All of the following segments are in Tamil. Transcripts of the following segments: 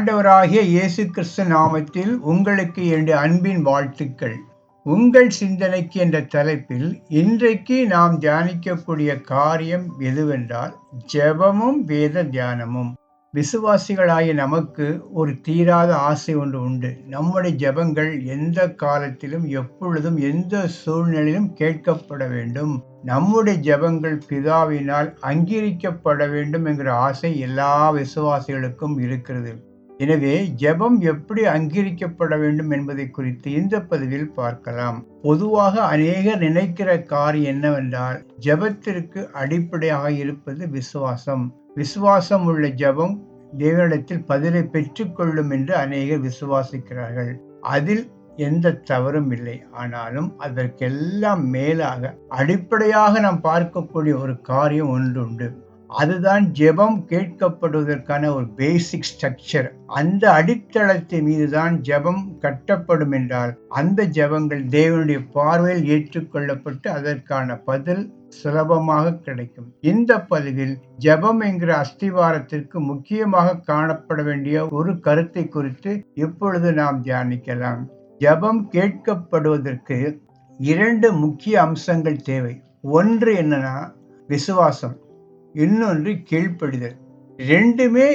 ஆண்டவராகிய இயேசு கிறிஸ்து நாமத்தில் உங்களுக்கு என்னுடைய அன்பின் வாழ்த்துக்கள். உங்கள் சிந்தனைக்கு என்ற தலைப்பில் இன்றைக்கு நாம் தியானிக்கக்கூடிய காரியம் எதுவென்றால் ஜெபமும் வேத தியானமும். விசுவாசிகளாகிய நமக்கு ஒரு தீராத ஆசை ஒன்று உண்டு. நம்முடைய ஜெபங்கள் எந்த காலத்திலும் எப்பொழுதும் எந்த சூழ்நிலையிலும் கேட்கப்பட வேண்டும். நம்முடைய ஜெபங்கள் பிதாவினால் அங்கீகரிக்கப்பட வேண்டும் என்கிற ஆசை எல்லா விசுவாசிகளுக்கும் இருக்கிறது. எனவே ஜெபம் எப்படி அங்கீகரிக்கப்பட வேண்டும் என்பதை குறித்து இந்த பதிவில் பார்க்கலாம். பொதுவாக அநேகர் நினைக்கிற காரியம் என்னவென்றால், ஜெபத்திற்கு அடிப்படையாக இருப்பது விசுவாசம். விசுவாசம் உள்ள ஜெபம் தேவனிடத்தில் பதிலை பெற்றுக்கொள்ளும் என்று அநேகர் விசுவாசிக்கிறார்கள். அதில் எந்த தவறும் இல்லை. ஆனாலும் அதற்கெல்லாம் மேலாக அடிப்படையாக நாம் பார்க்கக்கூடிய ஒரு காரியம் ஒன்றுண்டு. அதுதான் ஜெபம் கேட்கப்படுவதற்கான ஒரு பேசிக் ஸ்ட்ரக்சர். அந்த அடித்தளத்தின் மீதுதான் ஜெபம் கட்டப்படும் என்றால் அந்த ஜெபங்கள் தேவனுடைய பார்வையில் ஏற்றுக்கொள்ளப்பட்டு அதற்கான பதில் சுலபமாக கிடைக்கும். இந்த பதிவில் ஜெபம் என்கிற அஸ்திவாரத்திற்கு முக்கியமாக காணப்பட வேண்டிய ஒரு கருத்தை குறித்து இப்பொழுது நாம் தியானிக்கலாம். ஜெபம் கேட்கப்படுவதற்கு 2 முக்கிய அம்சங்கள் தேவை. ஒன்று என்னன்னா விசுவாசம், இன்னொன்று கீழ்ப்படிதல். 2மே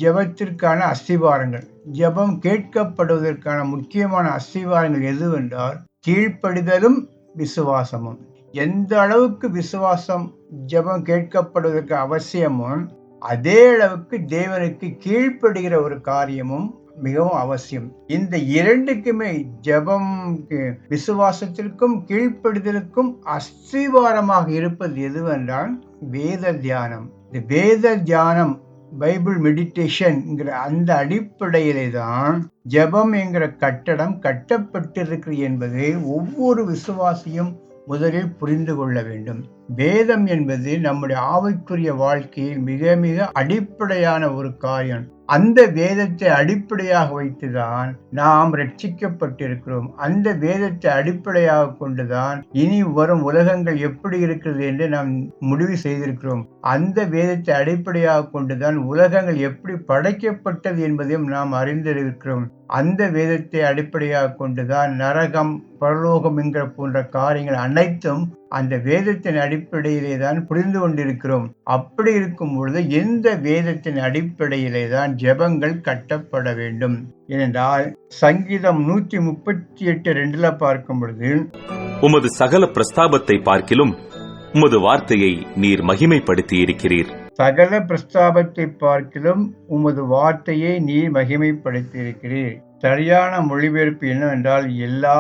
ஜெபத்திற்கான அஸ்திவாரங்கள். ஜெபம் கேட்கப்படுவதற்கான முக்கியமான அஸ்திவாரங்கள் எதுவென்றால் கீழ்ப்படிதலும் விசுவாசமும். எந்த அளவுக்கு விசுவாசம் ஜெபம் கேட்கப்படுவதற்கு அவசியமோ அதே அளவுக்கு தேவனுக்கு கீழ்ப்படுகிற ஒரு காரியமும் மிகவும் அவசியம். இந்த 2க்குமே ஜெபம் விசுவாசத்திற்கும் கீழ்ப்படிதலுக்கும் அஸ்திவாரமாக இருப்பது எதுவென்றால் வேத தியானம். இந்த வேத தியானம், பைபிள் மெடிடேஷன் அந்த அடிப்படையிலே தான் ஜெபம் என்கிற கட்டடம் கட்டப்பட்டிருக்கிறது என்பதை ஒவ்வொரு விசுவாசியும் முதலில் புரிந்து கொள்ள வேண்டும். வேதம் என்பது நம்முடைய ஆவிக்குரிய வாழ்க்கையில் மிக மிக அடிப்படையான ஒரு காரியம். அந்த வேதத்தை அடிப்படையாக வைத்துதான் நாம் ரட்சிக்கப்பட்டிருக்கிறோம். அந்த வேதத்தை அடிப்படையாக கொண்டுதான் இனி வரும் உலகங்கள் எப்படி இருக்கிறது என்று நாம் முடிவு செய்திருக்கிறோம். அந்த வேதத்தை அடிப்படையாக கொண்டுதான் உலகங்கள் எப்படி படைக்கப்பட்டது என்பதையும் நாம் அறிந்திருக்கிறோம். அந்த வேதத்தை அடிப்படையாக கொண்டுதான் நரகம், பரலோகம் என்கிற போன்ற காரியங்கள் அனைத்தும் அந்த வேதத்தின் அடிப்படையிலே தான் புரிந்து கொண்டிருக்கிறோம். அப்படி இருக்கும் பொழுது எந்த வேதத்தின் அடிப்படையிலே தான் ஜெபங்கள் கட்டப்பட வேண்டும் ஏனென்றால் சங்கீதம் 138:2 பார்க்கும் பொழுது, உமது சகல பிரஸ்தாபத்தை பார்க்கிலும் உமது வார்த்தையை நீர் மகிமைப்படுத்தி இருக்கிறீர். சகல பிரஸ்தாபத்தை பார்க்கிலும் உமது வார்த்தையை நீர் மகிமைப்படுத்தி இருக்கிறீர். சரியான மொழிபெயர்ப்பு என்னவென்றால், எல்லா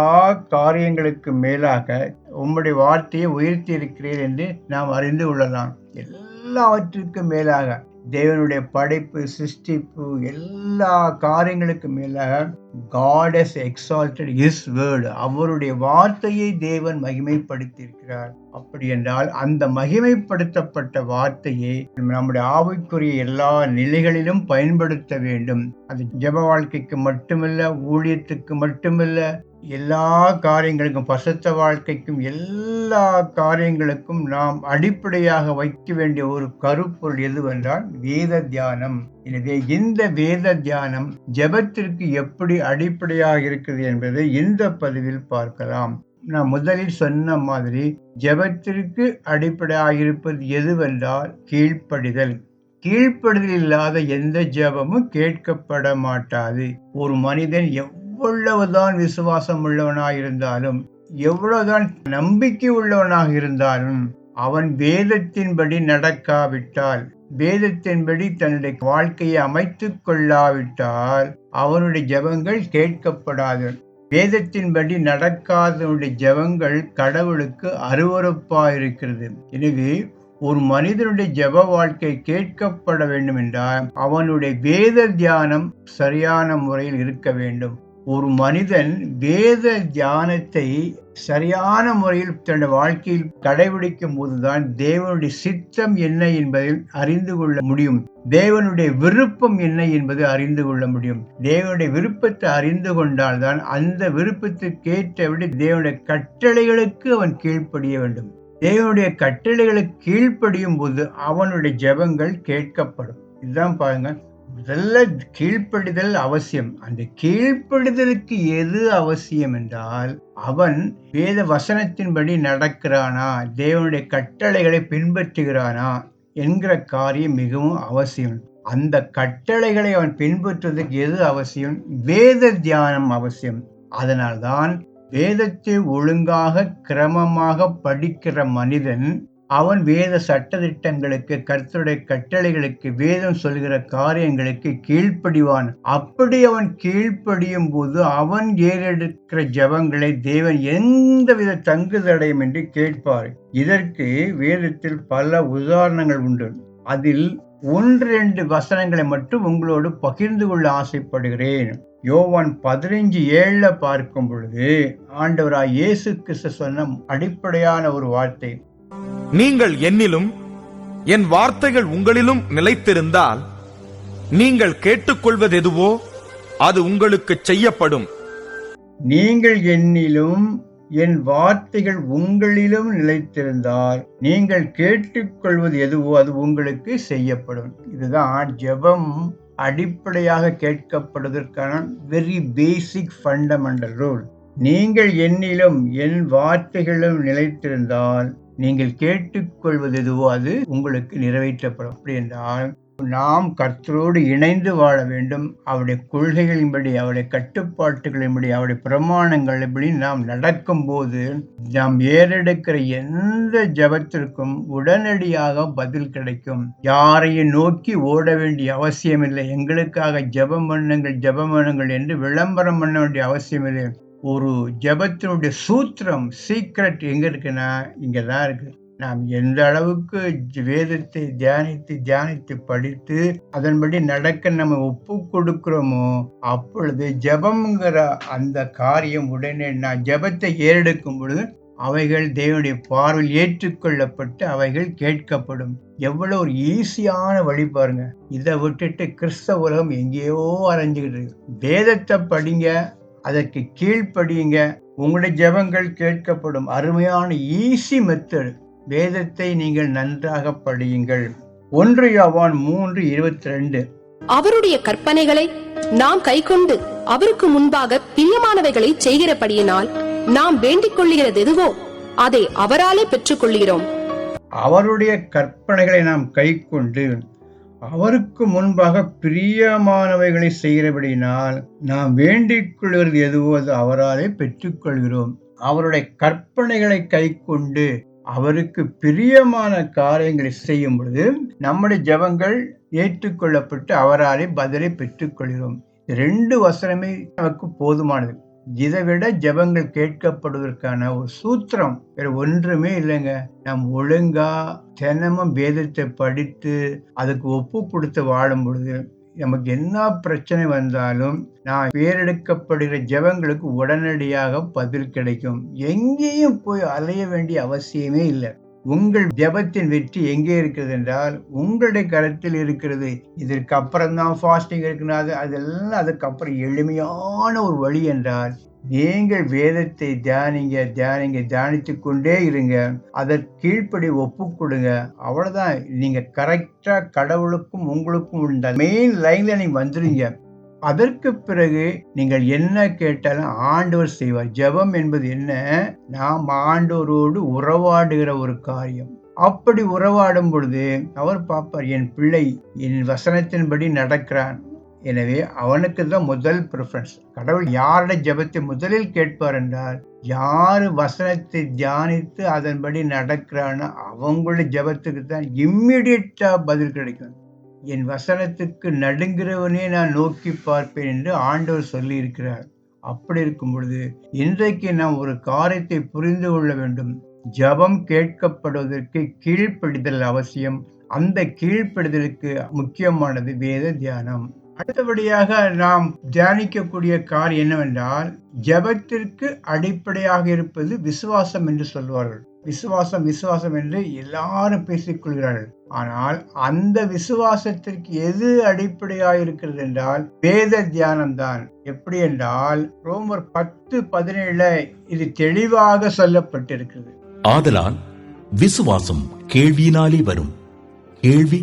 காரியங்களுக்கு மேலாக உம்முடைய வார்த்தையை உயர்த்தி இருக்கிறீர் என்று நாம் அறிந்து கொள்ளலாம். எல்லாவற்றிற்கும் மேலாக தேவனுடைய படைப்பு, சிருஷ்டிப்பு, எல்லா காரியங்களுக்கு மேலாக God has exalted his word. அவருடைய வார்த்தையை தேவன் மகிமைப்படுத்தி இருக்கிறார். அப்படி என்றால் அந்த மகிமைப்படுத்தப்பட்ட வார்த்தையை நம்முடைய ஆவிக்குரிய எல்லா நிலைகளிலும் பயன்படுத்த வேண்டும். அது ஜெப வாழ்க்கைக்கு மட்டுமல்ல, ஊழியத்துக்கு மட்டுமல்ல, எல்லா காரியங்களுக்கும், பரிசுத்த வாழ்க்கைக்கும், எல்லா காரியங்களுக்கும் நாம் அடிப்படையாக வைக்க வேண்டிய ஒரு கருப்பொருள் எதுவென்றால் வேத தியானம். எனவே இந்த வேத தியானம் ஜெபத்திற்கு எப்படி அடிப்படையாக இருக்கிறது என்பதை இந்த பதிவில் பார்க்கலாம். நான் முதலில் சொன்ன மாதிரி ஜெபத்திற்கு அடிப்படையாக இருப்பது எதுவென்றால் கீழ்ப்படிதல். கீழ்ப்படிதல் இல்லாத எந்த ஜெபமும் கேட்கப்பட மாட்டாது. ஒரு மனிதன் எவ்வளவுதான் விசுவாசம் உள்ளவனாக இருந்தாலும், எவ்வளவுதான் நம்பிக்கை உள்ளவனாக இருந்தாலும், அவன் வேதத்தின்படி நடக்காவிட்டால், வேதத்தின்படி தன்னுடைய வாழ்க்கையை அமைத்துக் கொள்ளாவிட்டால் அவனுடைய ஜெபங்கள் கேட்கப்படாது. வேதத்தின்படி நடக்காதவனுடைய ஜெபங்கள் கடவுளுக்கு அருவருப்பாயிருக்கிறது. எனவே ஒரு மனிதனுடைய ஜெப வாழ்க்கை கேட்கப்பட வேண்டும் என்றால் அவனுடைய வேத தியானம் சரியான முறையில் இருக்க வேண்டும். ஒரு மனிதன் வேத தியானத்தை சரியான முறையில் தன்னுடைய வாழ்க்கையில் கடைபிடிக்கும் போதுதான் தேவனுடைய சித்தம் என்ன என்பதை அறிந்து கொள்ள முடியும். தேவனுடைய விருப்பம் என்ன என்பதை அறிந்து கொள்ள முடியும். தேவனுடைய விருப்பத்தை அறிந்து கொண்டால்தான் அந்த விருப்பத்திற்கேற்றபடி தேவனுடைய கட்டளைகளுக்கு அவன் கீழ்ப்படிய வேண்டும். தேவனுடைய கட்டளைகளுக்கு கீழ்ப்படியும் போது அவனுடைய ஜெபங்கள் கேட்கப்படும். இதுதான் பாருங்க, முதல்ல கீழ்ப்படிதல் அவசியம். அந்த கீழ்ப்படிதலுக்கு எது அவசியம் என்றால், அவன் வேத வசனத்தின்படி நடக்கிறானா, தேவனுடைய கட்டளைகளை பின்பற்றுகிறானா என்கிற காரியம் மிகவும் அவசியம். அந்த கட்டளைகளை அவன் பின்பற்றுவதற்கு எது அவசியம்? வேத தியானம் அவசியம். அதனால்தான் வேதத்தை ஒழுங்காக கிரமமாக படிக்கிற மனிதன் அவன் வேத சட்டதிட்டங்களுக்கு, கர்த்தருடைய கட்டளைகளுக்கு, வேதம் சொல்கிற காரியங்களுக்கு கீழ்ப்படிவான். அப்படி அவன் கீழ்ப்படியும் போது அவன் ஏறெடுக்கிற ஜெபங்களை தேவன் எந்தவித தங்குதடையும் என்று கேட்பார். இதற்கு வேதத்தில் பல உதாரணங்கள் உண்டு. அதில் 1-2 வசனங்களை மட்டும் உங்களோடு பகிர்ந்து கொள்ள ஆசைப்படுகிறேன். யோவான் 15:7 பார்க்கும் பொழுது ஆண்டவராய் இயேசு கிறிஸ்து சொன்ன அடிப்படையான ஒரு வார்த்தை, நீங்கள் என்னிலும் என் வார்த்தைகள் உங்களிலும் நிலைத்திருந்தால் நீங்கள் கேட்டுக்கொள்வது எதுவோ அது உங்களுக்கு செய்யப்படும். நீங்கள் என்னிலும் என் வார்த்தைகள் உங்களிலும் நிலைத்திருந்தால் நீங்கள் கேட்டுக்கொள்வது எதுவோ அது உங்களுக்கு செய்யப்படும். இதுதான் ஜெபம் அடிப்படையாக கேட்கப்படுவதற்கான வெரி பேசிக் ஃபண்டமெண்டல் ரூல். நீங்கள் என்னிலும் என் வார்த்தைகளும் நிலைத்திருந்தால் நீங்கள் கேட்டுக்கொள்வது எதுவோ அது உங்களுக்கு நிறைவேற்றப்படும். அப்படி என்றால் நாம் கர்த்தரோடு இணைந்து வாழ வேண்டும். அவருடைய கொள்கைகளின்படி, அவருடைய கட்டுப்பாட்டுகளின்படி, அவருடைய பிரமாணங்களின்படி நாம் நடக்கும்போது நாம் ஏறெடுக்கிற எந்த ஜெபத்திற்கும் உடனடியாக பதில் கிடைக்கும். யாரையும் நோக்கி ஓட வேண்டிய அவசியமில்லை. எங்களுக்காக ஜெபம் பண்ணுங்கள் என்று விளம்பரம் பண்ண வேண்டிய அவசியமில்லை. ஒரு ஜெபத்தினுடைய சூத்திரம், சீக்ரெட் எங்க இருக்குன்னா இங்கதான் இருக்கு. நாம் எந்த அளவுக்கு வேதத்தை தியானித்து படித்து அதன்படி நடக்க நம்ம ஒப்பு கொடுக்கிறோமோ அப்பொழுது ஜெபம்ங்கிற அந்த காரியம் உடனே நான் ஜெபத்தை ஏறெடுக்கும் பொழுது அவைகள் தேவனுடைய பார்வையில் ஏற்றுக்கொள்ளப்பட்டு அவைகள் கேட்கப்படும். எவ்வளவு ஒரு ஈஸியான வழி பாருங்க. இதை விட்டுட்டு கிறிஸ்தவ உலகம் எங்கேயோ அலைஞ்சுக்கிட்டு இருக்கு. வேதத்தை படிங்க, அதற்கு கீழ்ப்படியுங்க, உங்களுடைய ஜெபங்கள் கேட்கப்படும். அருமையான ஈஸி மெத்தட். வேதத்தை நீங்கள் நன்றாக படியுங்கள். 1 யோவான் 3:22 அவருடைய கற்பனைகளை நாம் கைக்கொண்டு அவருக்கு முன்பாக பிரியமானவைகளை செய்கிறபடியினால் நாம் வேண்டிக் கொள்ளுகிறது எதுவோ அதை அவராலே பெற்றுக் கொள்கிறோம். அவருடைய கற்பனைகளை நாம் கைக்கொண்டு அவருக்கு முன்பாக பிரியமானவைகளை செய்கிறபடியினால் நாம் வேண்டிக் கொள்கிறது எதுவோ அது அவராலே பெற்றுக்கொள்கிறோம். அவருடைய கற்பனைகளை கைக்கொண்டு அவருக்கு பிரியமான காரியங்களை செய்யும் பொழுது நம்முடைய ஜெபங்கள் ஏற்றுக்கொள்ளப்பட்டு அவராலே பதிலை பெற்றுக்கொள்கிறோம். 2 வசனமே நமக்கு போதுமானது. இதை விட ஜெபங்கள் கேட்கப்படுவதற்கான ஒரு சூத்திரம் வேற ஒன்றுமே இல்லைங்க. நாம் ஒழுங்கா தினமும் வேதத்தை படித்து அதுக்கு ஒப்பு கொடுத்து வாழும் பொழுது நமக்கு என்ன பிரச்சனை வந்தாலும் நான் பேரெடுக்கப்படுகிற ஜெபங்களுக்கு உடனடியாக பதில் கிடைக்கும். எங்கேயும் போய் அலைய வேண்டிய அவசியமே இல்லை. உங்கள் ஜெபத்தின் வெற்றி எங்கே இருக்கிறது என்றால் உங்களுடைய கருத்தில் இருக்கிறது. இதற்கு அப்புறம் தான் ஃபாஸ்டிங் இருக்குன்னா அதெல்லாம் அதுக்கப்புறம் எளிமையான ஒரு வழி என்றால் நீங்கள் வேதத்தை தியானித்து கொண்டே இருங்க. அதற்கு கீழ்ப்படி ஒப்பு கொடுங்க. அவ்வளவுதான். நீங்க கரெக்டா கடவுளுக்கும் உங்களுக்கும் உள்ள மெயின் லைன்ல நீங்க வந்துருங்க. அதற்கு பிறகு நீங்கள் என்ன கேட்டாலும் ஆண்டவர் செய்வார். ஜெபம் என்பது என்ன? நாம் ஆண்டவரோடு உறவாடுகிற ஒரு காரியம். அப்படி உறவாடும் பொழுது அவர் பார்ப்பார், என் பிள்ளை என் வசனத்தின்படி நடக்கிறான். எனவே அவனுக்கு தான் முதல் ப்ரிஃபரன்ஸ். கடவுள் யாருடைய ஜெபத்தை முதலில் கேட்பார் என்றால் யாரு வசனத்தை தியானித்து அதன்படி நடக்கிறானோ அவங்களுடைய ஜெபத்துக்கு தான் இம்மிடியட்டா பதில் கிடைக்கும். என் வசனத்துக்கு நடுங்கிறவனே நான் நோக்கி பார்ப்பேன் என்று ஆண்டவர் சொல்லி இருக்கிறார். அப்படி இருக்கும் பொழுது இன்றைக்கு நாம் ஒரு காரியத்தை புரிந்து கொள்ள வேண்டும். ஜெபம் கேட்கப்படுவதற்கு கீழ்ப்படிதல் அவசியம். அந்த கீழ்ப்படிதலுக்கு முக்கியமானது வேத தியானம். அடுத்தபடியாக நாம் தியானிக்கக்கூடிய காரியம் என்னவென்றால் ஜெபத்திற்கு அடிப்படையாக இருப்பது விசுவாசம் என்று சொல்வார்கள். விசுவாசம் என்று எல்லாரும் பேசிக்கொள்கிறார்கள். ஆனால் அந்த விசுவாசத்திற்கு எது அடிப்படையாக இருக்கிறது என்றால் வேத தியானம் தான். எப்படி என்றால் ரோமர் 10:17 இது தெளிவாக சொல்லப்பட்டிருக்கிறது. ஆதலால் விசுவாசம் கேள்வியினாலே வரும், கேள்வி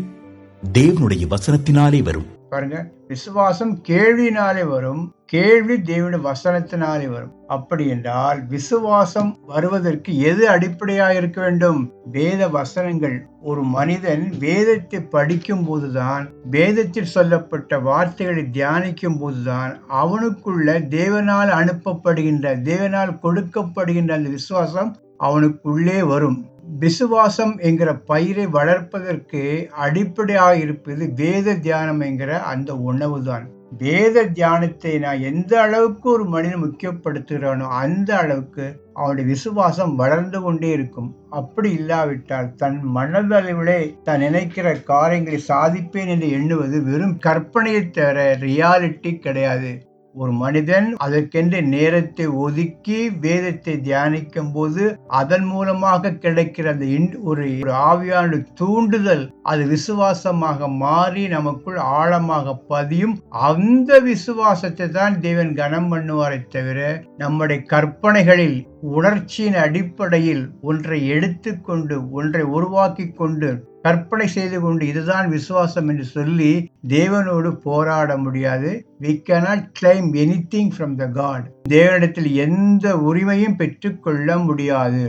தேவனுடைய வசனத்தினாலே வரும். பாருங்க, விசுவாசம் கேள்வினாலே வரும், கேள்வி தேவனுடைய வசனத்தினாலே வரும். அப்படி என்றால் விசுவாசம் வருவதற்கு எது அடிப்படையாக இருக்க வேண்டும்? வேத வசனங்கள். ஒரு மனிதன் வேதத்தை படிக்கும் போதுதான், வேதத்தில் சொல்லப்பட்ட வார்த்தைகளை தியானிக்கும் போதுதான் அவனுக்குள்ள தேவனால் அனுப்பப்படுகின்ற, தேவனால் கொடுக்கப்படுகின்ற அந்த விசுவாசம் அவனுக்குள்ளே வரும். விசுவாசம் என்கிற பயிரை வளர்ப்பதற்கு அடிப்படையாக இருப்பது வேத தியானம் என்கிற அந்த உணவு தான். வேத தியானத்தை நான் எந்த அளவுக்கு ஒரு மனிதன் முக்கியப்படுத்துகிறானோ அந்த அளவுக்கு அவனுடைய விசுவாசம் வளர்ந்து கொண்டே இருக்கும். அப்படி இல்லாவிட்டால் தன் மனதளவிலே தான் நினைக்கிற காரியங்களை சாதிப்பேன் என்று எண்ணுவது வெறும் கற்பனையை தவிர ரியாலிட்டி கிடையாது. ஒரு மனிதன் அதற்கென்று நேரத்தை ஒதுக்கி வேதத்தை தியானிக்கும் போது அதன் மூலமாக கிடைக்கிற அந்த ஒரு ஆவியான தூண்டுதல் அது விசுவாசமாக மாறி நமக்குள் ஆழமாக பதியும். அந்த விசுவாசத்தை தான் தேவன் கனம் பண்ணுவாரை தவிர நம்முடைய கற்பனைகளில் உணர்ச்சியின் அடிப்படையில் ஒன்றை எடுத்துக்கொண்டு ஒன்றை உருவாக்கி கொண்டு கற்பனை செய்து கொண்டு இதுதான் விசுவாசம் என்று சொல்லி தேவனோடு போராட முடியாது. We cannot claim anything from the God. தேவனிடத்தில் எந்த உரிமையும் பெற்றுக்கொள்ள முடியாது.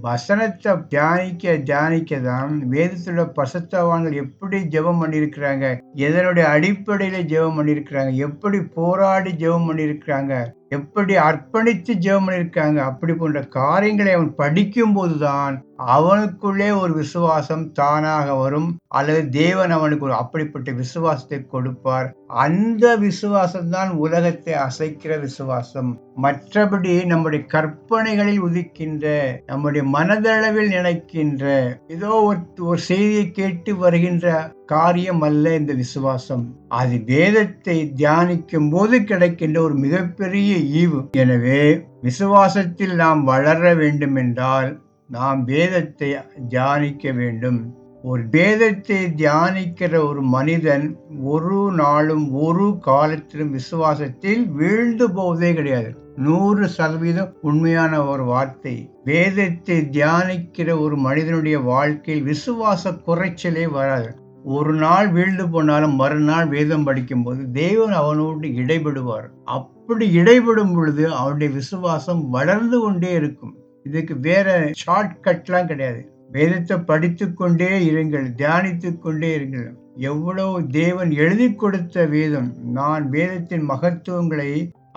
வசனத்தை தியானிக்க தான் வேதத்துல பரிசுத்தவான்கள் எப்படி ஜெபம் பண்ணியிருக்கிறாங்க, எதனுடைய அடிப்படையில ஜெபம் பண்ணியிருக்கிறாங்க, எப்படி போராடி ஜெபம் பண்ணியிருக்கிறாங்க, எப்படி அர்ப்பணித்து ஜெபம் பண்ணியிருக்காங்க. அப்படி போன்ற காரியங்களை அவன் படிக்கும் போதுதான் அவனுக்குள்ளே ஒரு விசுவாசம் தானாக வரும், அல்லது தேவன் அவனுக்கு ஒரு அப்படிப்பட்ட விசுவாசத்தை கொடுப்பார். அந்த விசுவாசம் தான் உலகத்தை அசைக்கிற விசுவாசம். மற்றபடி நம்முடைய கற்பனைகளில் உதிக்கின்ற, நம்முடைய மனதளவில் நினைக்கின்ற ஏதோ ஒரு செய்தியை கேட்டு வருகின்ற காரியம் அல்ல இந்த விசுவாசம். அது வேதத்தை தியானிக்கும் போது கிடைக்கின்ற ஒரு மிகப்பெரிய ஈவு. எனவே விசுவாசத்தில் நாம் வளர வேண்டும் என்றால் நாம் வேதத்தை தியானிக்க வேண்டும். ஒரு வேதத்தை தியானிக்கிற ஒரு மனிதன் ஒரு நாளும் ஒரு காலத்திலும் விசுவாசத்தில் வீழ்ந்து போவதே கிடையாது. 100% உண்மையான ஒரு வார்த்தை. வேதத்தை தியானிக்கிற ஒரு மனிதனுடைய வாழ்க்கையில் விசுவாச குறைச்சலே வராது. ஒரு நாள் வீழ்ந்து போனாலும் மறுநாள் வேதம் படிக்கும் போது தேவன் அவனோடு இடைபடுவார். அப்படி இடைபடும் பொழுது அவனுடைய விசுவாசம் வளர்ந்து கொண்டே இருக்கும். இதுக்கு வேற ஷார்ட் கட்லாம் கிடையாது. வேதத்தை படித்து கொண்டே இருங்கள், தியானித்து கொண்டே இருங்கள். எவ்வளவு தேவன் எழுதி கொடுத்த வேதம். நான் வேதத்தின் மகத்துவங்களை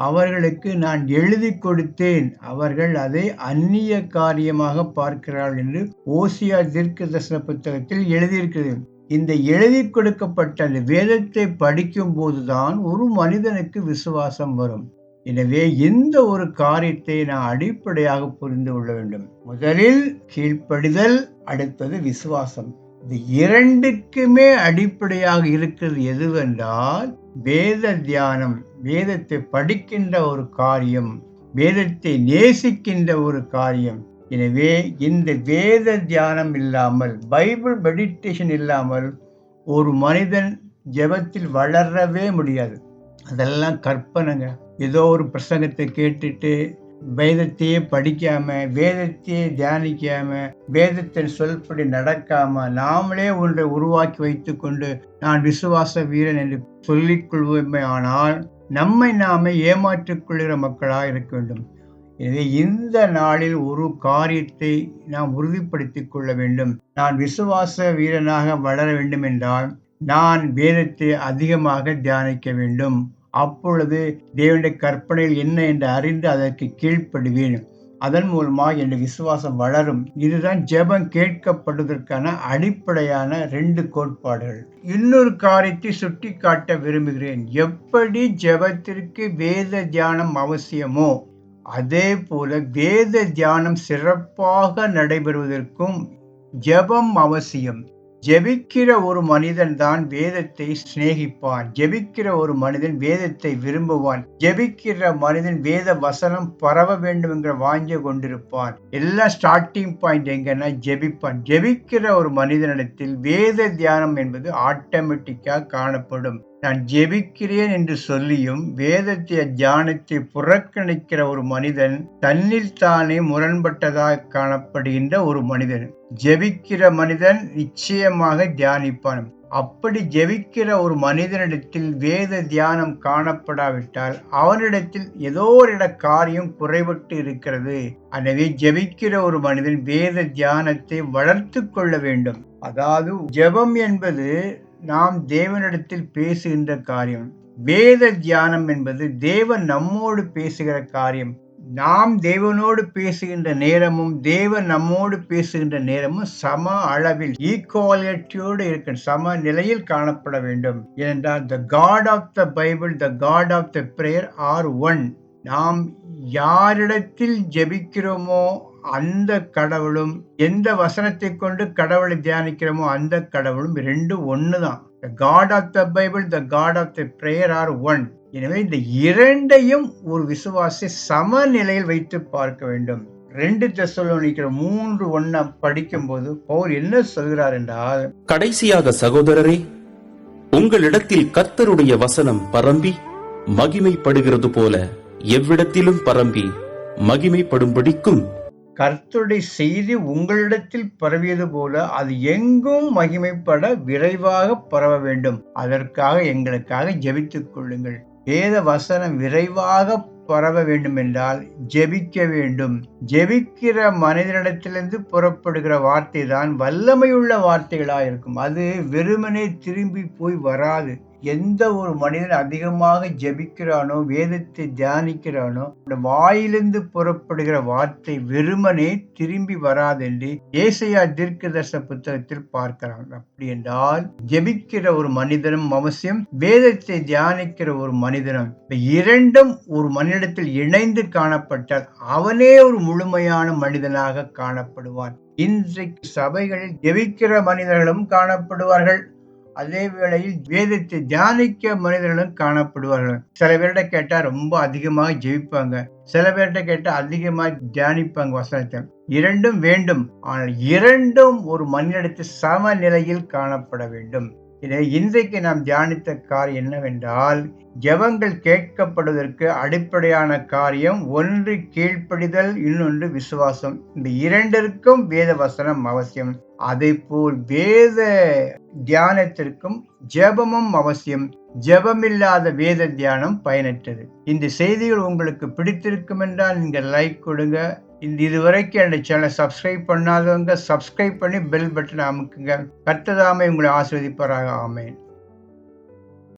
அவர்களுக்கு நான் எழுதி கொடுத்தேன், அவர்கள் அதை அந்நிய காரியமாக பார்க்கிறார்கள் என்று ஓசியா தீர்க்கதரிசன புத்தகத்தில் எழுதியிருக்கிறது. இந்த எழுதி கொடுக்கப்பட்ட அந்த வேதத்தை படிக்கும் போதுதான் ஒரு மனிதனுக்கு விசுவாசம் வரும். எனவே இந்த ஒரு காரியத்தை நான் அடிப்படையாக புரிந்து கொள்ள வேண்டும். முதலில் கீழ்ப்படிதல், அடுத்தது விசுவாசம். இந்த இரண்டுக்குமே அடிப்படையாக இருக்கிறது எதுவென்றால் வேத தியானம். வேதத்தை படிக்கின்ற ஒரு காரியம், வேதத்தை நேசிக்கின்ற ஒரு காரியம். எனவே இந்த வேத தியானம் இல்லாமல், பைபிள் மெடிடேஷன் இல்லாமல் ஒரு மனிதன் ஜெபத்தில் வளரவே முடியாது. அதெல்லாம் கற்பனைங்க. ஏதோ ஒரு பிரசங்கத்தை கேட்டுட்டு வேதத்தையே படிக்காம, வேதத்தையே தியானிக்காம, வேதத்தின் சொல்படி நடக்காம நாமளே ஒன்றை உருவாக்கி வைத்துக் கொண்டு நான் விசுவாச வீரன் என்று சொல்லிக் கொள்வோமே, ஆனால் நம்மை நாமே ஏமாற்றிக் கொள்கிற மக்களாக இருக்க வேண்டும். எனவே இந்த நாளில் ஒரு காரியத்தை நாம் உறுதிப்படுத்திக் கொள்ள வேண்டும். நான் விசுவாச வீரனாக வளர வேண்டும் என்றால் நான் வேதத்தை அதிகமாக தியானிக்க வேண்டும். அப்பொழுது தேவனுடைய கற்பனையில் என்ன என்று அறிந்து அதற்கு கீழ்ப்படுவேன். அதன் மூலமாக என் விசுவாசம் வளரும். இதுதான் ஜெபம் கேட்கப்படுவதற்கான அடிப்படையான 2 கோட்பாடுகள். இன்னொரு காரியத்தை சுட்டி காட்ட விரும்புகிறேன். எப்படி ஜெபத்திற்கு வேத தியானம் அவசியமோ அதே போல வேத தியானம் சிறப்பாக நடைபெறுவதற்கும் ஜெபம் அவசியம். ஜெபிக்கிற ஒரு மனிதன் தான் வேதத்தை சிநேகிப்பான். ஜெபிக்கிற ஒரு மனிதன் வேதத்தை விரும்புவான். ஜெபிக்கிற மனிதன் வேத வசனம் பரவ வேண்டும் என்கிற வாஞ்சை கொண்டிருப்பான். எல்லாம் ஸ்டார்டிங் பாயிண்ட் எங்கன்னா ஜெபிப்பான். ஜெபிக்கிற ஒரு மனிதனிடத்தில் வேத தியானம் என்பது ஆட்டோமேட்டிக்கா காணப்படும். நான் ஜெபிக்கிறேன் என்று சொல்லியும் வேதத்தை தியானத்தை புறக்கணிக்கிற ஒரு மனிதன் தன்னில் தானே முரண்பட்டதாக காணப்படுகின்ற ஒரு மனிதன். ஜெபிக்கிற மனிதன் நிச்சயமாக தியானிப்பான். அப்படி ஜெபிக்கிற ஒரு மனிதனிடத்தில் வேத தியானம் காணப்படாவிட்டால் அவனிடத்தில் ஏதோ ஒரு காரியம் குறைபட்டு இருக்கிறது. எனவே ஜெபிக்கிற ஒரு மனிதன் வேத தியானத்தை வளர்த்து கொள்ள வேண்டும். அதாவது ஜெபம் என்பது நாம் தேவனிடத்தில் பேசுகின்ற காரியம். வேத தியானம் என்பது தேவன் நம்மோடு பேசுகிற காரியம். நாம் தேவனோடு பேசுகின்ற நேரமும் தேவன் நம்மோடு பேசுகின்ற நேரமும் சம அளவில் ஈக்குவாலிட்டியோடு இருக்க சம நிலையில் காணப்பட வேண்டும். ஏனென்றால் the God of the Bible, the God of the prayer are one. நாம் யாரிடத்தில் ஜெபிக்கிறோமோ அந்த கடவுளும், எந்த வசனத்தை கொண்டு கடவுளை தியானிக்கிறோமோ அந்த கடவுளும் ரெண்டும் ஒண்ணுதான். The God of the Bible, the God of the prayer are one. எனவே இந்த இரண்டையும் ஒரு விசுவாசி சமநிலையில் வைத்து பார்க்க வேண்டும். 2 தெசலோனிக்கர் 3:1 படிக்கும்போது பவுல் என்ன சொல்கிறார் என்றால், கடைசியாக சகோதரரே, உங்களிடத்தில் கர்த்தருடைய வசனம் பரம்பி மகிமைப்படுகிறது போல எவ்விடத்திலும் பரம்பி மகிமைப்படும்படிக்கும் கர்த்தருடைய செய்தி உங்களிடத்தில் பரவியது போல அது எங்கும் மகிமைப்பட விரைவாக பரவ வேண்டும். அதற்காக எங்களுக்காக ஜெபித்துக் கொள்ளுங்கள். வேத வசனம் விரைவாக பரவ வேண்டும் என்றால் ஜெபிக்க வேண்டும். ஜெபிக்கிற மனிதனிடத்திலிருந்து புறப்படுகிற வார்த்தை தான் வல்லமையுள்ள வார்த்தைகளா இருக்கும். அது வெறுமனே திரும்பி போய் வராது. எந்த ஒரு மனிதன் அதிகமாக ஜெபிக்கிறானோ, வேதத்தை தியானிக்கிறானோ, வாயிலிருந்து புறப்படுகிற வார்த்தை வெறுமனே திரும்பி வராது என்று ஏசாயா தீர்க்கதரிசன புத்தகத்தில் பார்க்கலாம். அப்படி என்றால் ஜெபிக்கிற ஒரு மனிதனும் அவசியம், வேதத்தை தியானிக்கிற ஒரு மனிதனும், இரண்டும் ஒரு மனிதத்தில் இணைந்து காணப்பட்டால் அவனே ஒரு முழுமையான மனிதனாக காணப்படுவான். இன்றைக்கு சபைகளில் ஜெபிக்கிற மனிதர்களும் காணப்படுவார்கள், அதே வேளையில் வேதத்தை தியானிக்க மனிதர்களும் காணப்படுவார்கள். சில பேர்கிட்ட கேட்டா ரொம்ப அதிகமாக ஜெபிப்பாங்க, சில பேர்கிட்ட கேட்டா அதிகமாக தியானிப்பாங்க வசனத்தை. இரண்டும் வேண்டும், ஆனால் இரண்டும் ஒரு மனிதனிடத்தில் சமநிலையில் காணப்பட வேண்டும். எனவே இன்றைக்கு நாம் தியானித்த காரியம் என்னவென்றால், ஜெபங்கள் கேட்கப்படுவதற்கு அடிப்படையான காரியம் ஒன்று கீழ்ப்படிதல், இன்னொன்று விசுவாசம். இந்த இரண்டிற்கும் வேத வசனம் அவசியம். அதே போல் வேத தியானத்திற்கும் ஜெபமும் அவசியம். ஜெபமில்லாத வேத தியானம் பயனற்றது. இந்த செய்திகள் உங்களுக்கு பிடித்திருக்கும் என்றால் நீங்கள் லைக் கொடுங்க. இதுவரைக்கும் என்னுடைய சேனலை சப்ஸ்கிரைப் பண்ணாதவங்க சப்ஸ்கிரைப் பண்ணி பெல் பட்டன் அமுக்குங்க. கர்த்தர் தாமே உங்களை ஆசீர்வதிப்பாராக. ஆமென்.